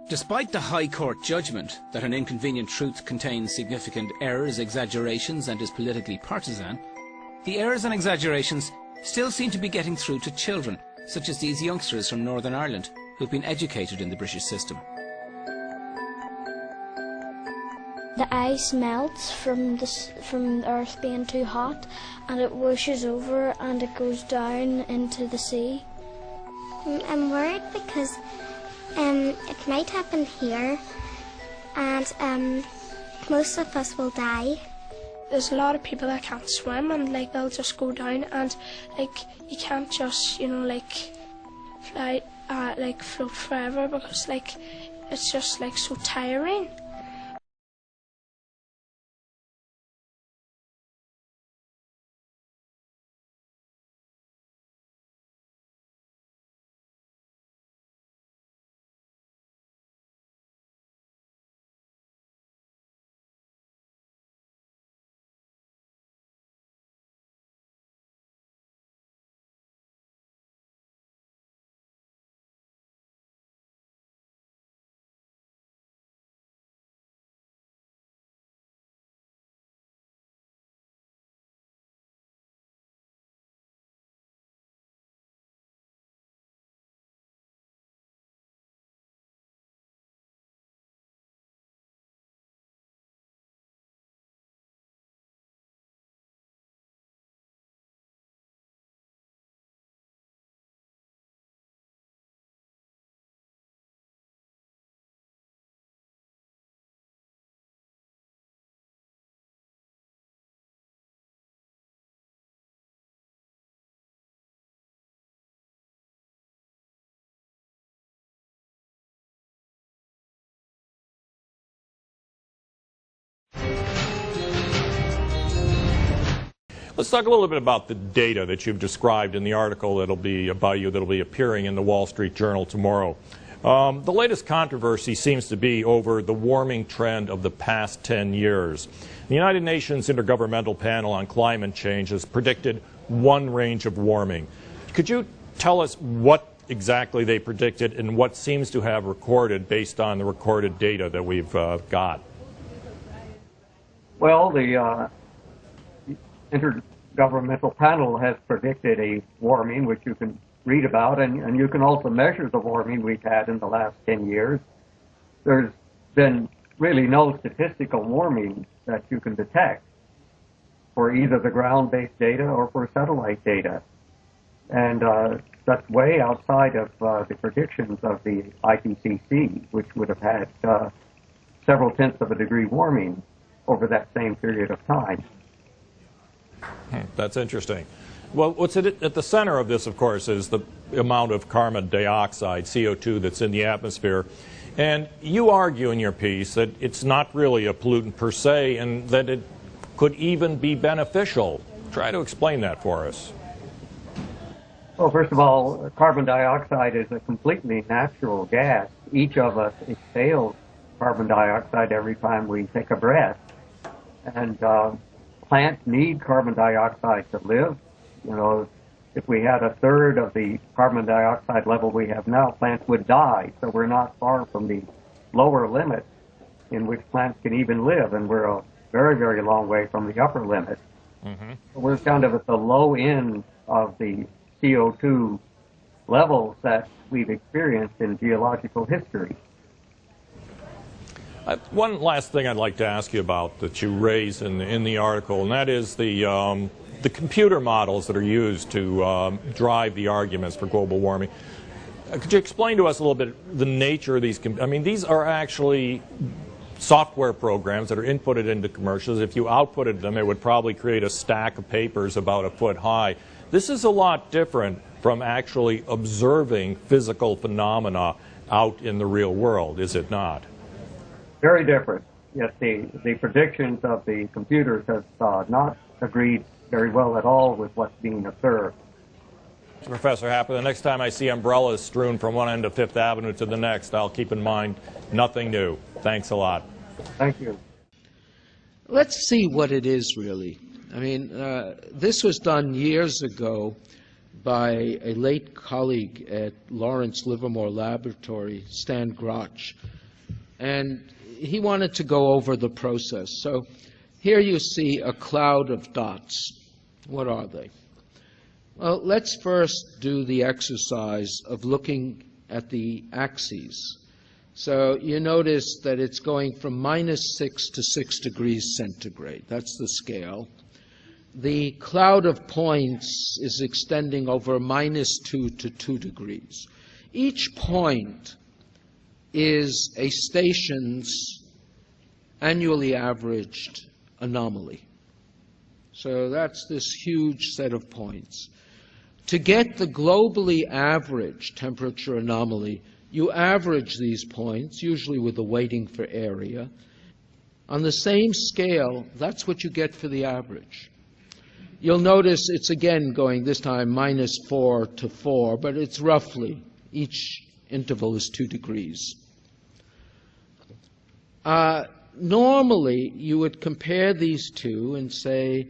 Despite the High Court judgment that an inconvenient truth contains significant errors, exaggerations and is politically partisan, the errors and exaggerations still seem to be getting through to children, such as these youngsters from Northern Ireland who've been educated in the British system. The ice melts from the earth being too hot, and it washes over and it goes down into the sea. I'm worried because it might happen here, and most of us will die. There's a lot of people that can't swim, and like they'll just go down, and like you can't just fly float forever, because like it's just like so tiring. Let's talk a little bit about the data that you've described in the article that'll be appearing in the Wall Street Journal tomorrow. The latest controversy seems to be over the warming trend of the past 10 years. The United Nations Intergovernmental Panel on Climate Change has predicted one range of warming. Could you tell us what exactly they predicted and what seems to have recorded based on the recorded data that we've got? Well, the Intergovernmental Panel has predicted a warming, which you can read about, and you can also measure the warming we've had in the last 10 years. There's been really no statistical warming that you can detect for either the ground-based data or for satellite data. And that's way outside of the predictions of the IPCC, which would have had several tenths of a degree warming over that same period of time. That's interesting. Well, what's at the center of this, of course, is the amount of carbon dioxide, CO2, that's in the atmosphere. And you argue in your piece that it's not really a pollutant per se and that it could even be beneficial. Try to explain that for us. Well, first of all, carbon dioxide is a completely natural gas. Each of us exhales carbon dioxide every time we take a breath. And plants need carbon dioxide to live. You know, if we had a third of the carbon dioxide level we have now, plants would die. So we're not far from the lower limit in which plants can even live, and we're a very, very long way from the upper limit. Mm-hmm. So we're kind of at the low end of the CO2 levels that we've experienced in geological history. One last thing I'd like to ask you about that you raise in the article, and that is the computer models that are used to drive the arguments for global warming. Could you explain to us a little bit the nature of these? I mean, these are actually software programs that are inputted into commercials. If you outputted them, it would probably create a stack of papers about a foot high. This is a lot different from actually observing physical phenomena out in the real world, is it not? Very different. Yes, the predictions of the computers have not agreed very well at all with what's being observed. Professor Happer, the next time I see umbrellas strewn from one end of Fifth Avenue to the next, I'll keep in mind nothing new. Thanks a lot. Thank you. Let's see what it is really. I mean, this was done years ago by a late colleague at Lawrence Livermore Laboratory, Stan Groch, and he wanted to go over the process. So here you see a cloud of dots. What are they? Well, let's first do the exercise of looking at the axes. So you notice that it's going from -6 to 6 degrees centigrade. That's the scale. The cloud of points is extending over -2 to 2 degrees. Each point is a station's annually averaged anomaly. So that's this huge set of points. To get the globally average temperature anomaly, you average these points, usually with a weighting for area. On the same scale, that's what you get for the average. You'll notice it's again going this time -4 to 4, but it's roughly, each interval is 2 degrees. Normally, you would compare these two and say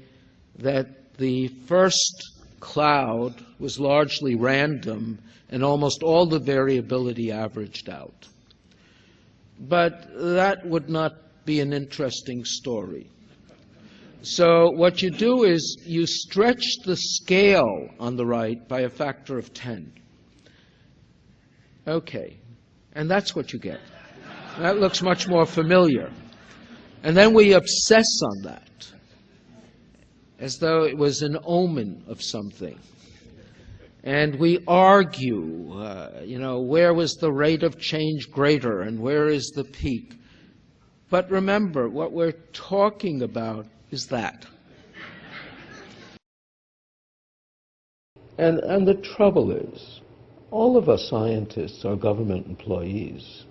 that the first cloud was largely random and almost all the variability averaged out. But that would not be an interesting story. So what you do is you stretch the scale on the right by a factor of 10. Okay, and that's what you get. That looks much more familiar. And then we obsess on that, as though it was an omen of something. And we argue, where was the rate of change greater and where is the peak? But remember, what we're talking about is that. And the trouble is, all of us scientists are government employees,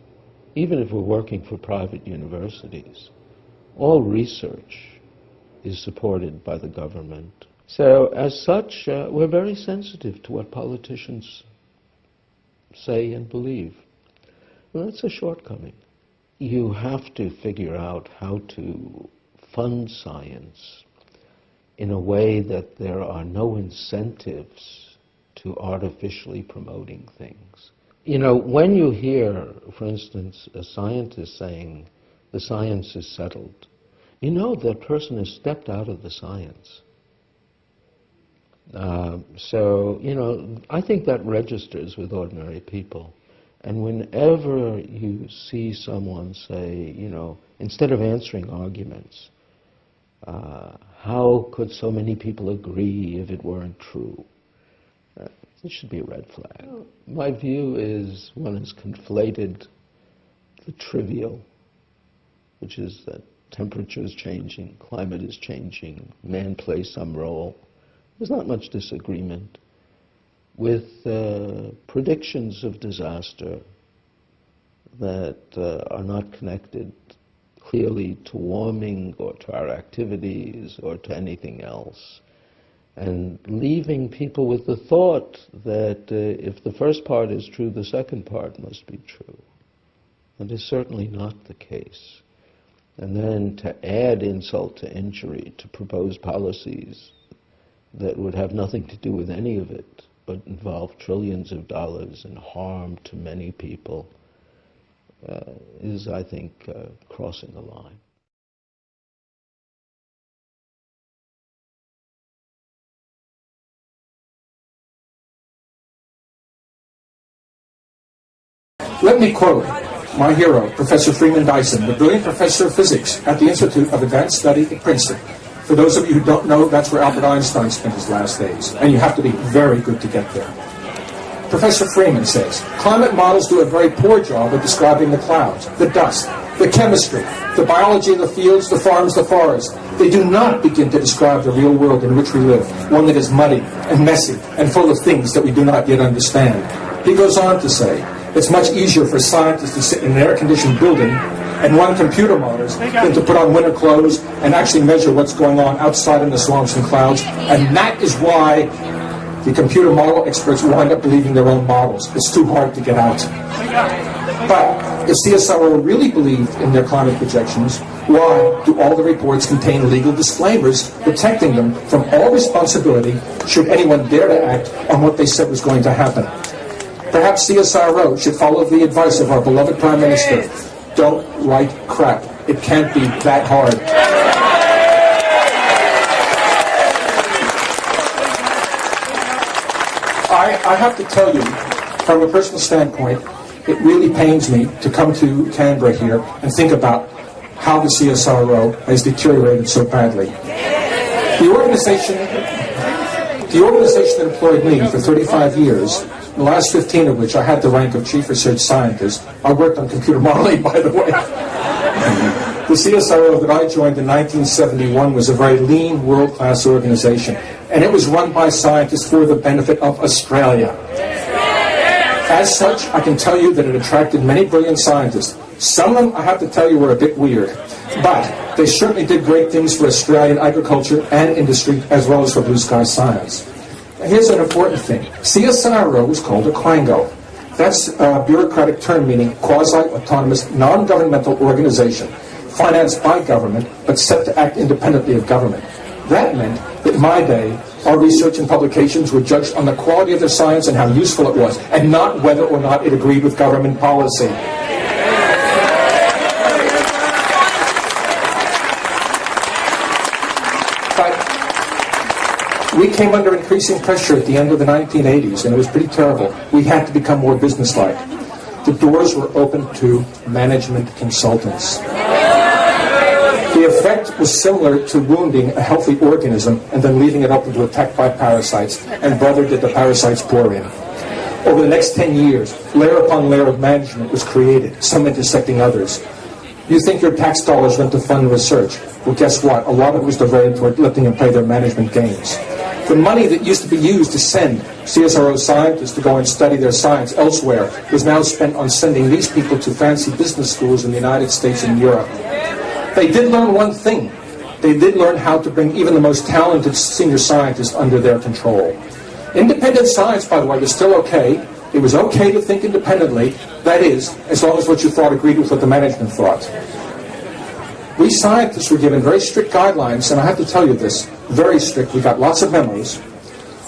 even if we're working for private universities. All research is supported by the government. So as such, we're very sensitive to what politicians say and believe. Well, that's a shortcoming. You have to figure out how to fund science in a way that there are no incentives to artificially promoting things. When you hear, for instance, a scientist saying the science is settled, that person has stepped out of the science. I think that registers with ordinary people. And whenever you see someone say, instead of answering arguments, how could so many people agree if it weren't true? It should be a red flag. My view is one has conflated the trivial, which is that temperature is changing, climate is changing, man plays some role. There's not much disagreement with predictions of disaster that are not connected clearly to warming or to our activities or to anything else, and leaving people with the thought that if the first part is true, the second part must be true. That is certainly not the case. And then to add insult to injury, to propose policies that would have nothing to do with any of it, but involve trillions of dollars and harm to many people, is, I think, crossing the line. Let me quote my hero, Professor Freeman Dyson, the brilliant professor of physics at the Institute of Advanced Study at Princeton. For those of you who don't know, that's where Albert Einstein spent his last days, and you have to be very good to get there. Professor Freeman says, climate models do a very poor job of describing the clouds, the dust, the chemistry, the biology of the fields, the farms, the forests. They do not begin to describe the real world in which we live, one that is muddy and messy and full of things that we do not yet understand. He goes on to say, it's much easier for scientists to sit in an air-conditioned building and run computer models than to put on winter clothes and actually measure what's going on outside in the swamps and clouds. And that is why the computer model experts wind up believing their own models. It's too hard to get out. But if CSIRO really believed in their climate projections, why do all the reports contain legal disclaimers protecting them from all responsibility should anyone dare to act on what they said was going to happen? Perhaps CSIRO should follow the advice of our beloved Prime Minister. Don't write crap. It can't be that hard. I have to tell you, from a personal standpoint, it really pains me to come to Canberra here and think about how the CSIRO has deteriorated so badly. The organization that employed me for 35 years, the last 15 of which I had the rank of Chief Research Scientist. I worked on computer modeling, by the way. The CSIRO that I joined in 1971 was a very lean, world-class organization, and it was run by scientists for the benefit of Australia. As such, I can tell you that it attracted many brilliant scientists. Some of them, I have to tell you, were a bit weird, but they certainly did great things for Australian agriculture and industry, as well as for blue sky science. Now, here's an important thing. CSIRO was called a quango. That's a bureaucratic term meaning quasi-autonomous, non-governmental organization, financed by government, but set to act independently of government. That meant that in my day, our research and publications were judged on the quality of their science and how useful it was, and not whether or not it agreed with government policy. But we came under increasing pressure at the end of the 1980s, and it was pretty terrible. We had to become more businesslike. The doors were open to management consultants. The effect was similar to wounding a healthy organism and then leaving it open to attack by parasites, and brother did the parasites pour in. Over the next 10 years, layer upon layer of management was created, some intersecting others. You think your tax dollars went to fund research? Well, guess what? A lot of it was diverted toward letting them play their management games. The money that used to be used to send CSIRO scientists to go and study their science elsewhere was now spent on sending these people to fancy business schools in the United States and Europe. They did learn one thing. They did learn how to bring even the most talented senior scientists under their control. Independent science, by the way, was still okay. It was okay to think independently. That is, as long as what you thought agreed with what the management thought. We scientists were given very strict guidelines, and I have to tell you this, very strict. We got lots of memos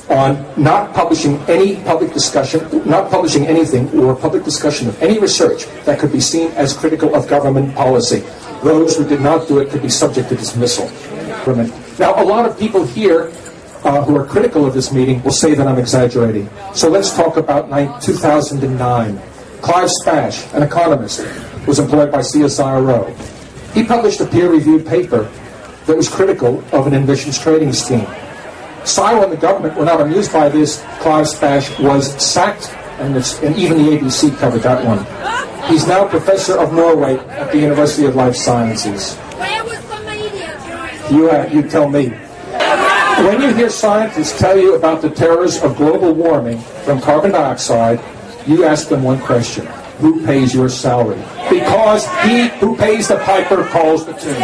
on not publishing any public discussion, not publishing anything or public discussion of any research that could be seen as critical of government policy. Those who did not do it could be subject to dismissal. Now, a lot of people here who are critical of this meeting will say that I'm exaggerating. So let's talk about 2009. Clive Spash, an economist, was employed by CSIRO. He published a peer-reviewed paper that was critical of an emissions trading scheme. CSIRO and the government were not amused by this. Clive Spash was sacked, and even the ABC covered that one. He's now professor of Norway at the University of Life Sciences. Where was the media? You tell me. When you hear scientists tell you about the terrors of global warming from carbon dioxide, you ask them one question. Who pays your salary? Because he who pays the piper calls the tune.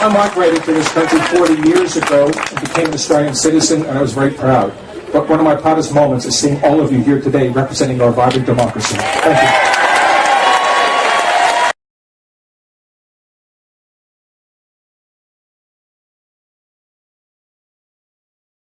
I migrated to this country 40 years ago and became an Australian citizen, and I was very proud. But one of my proudest moments is seeing all of you here today representing our vibrant democracy. Thank you.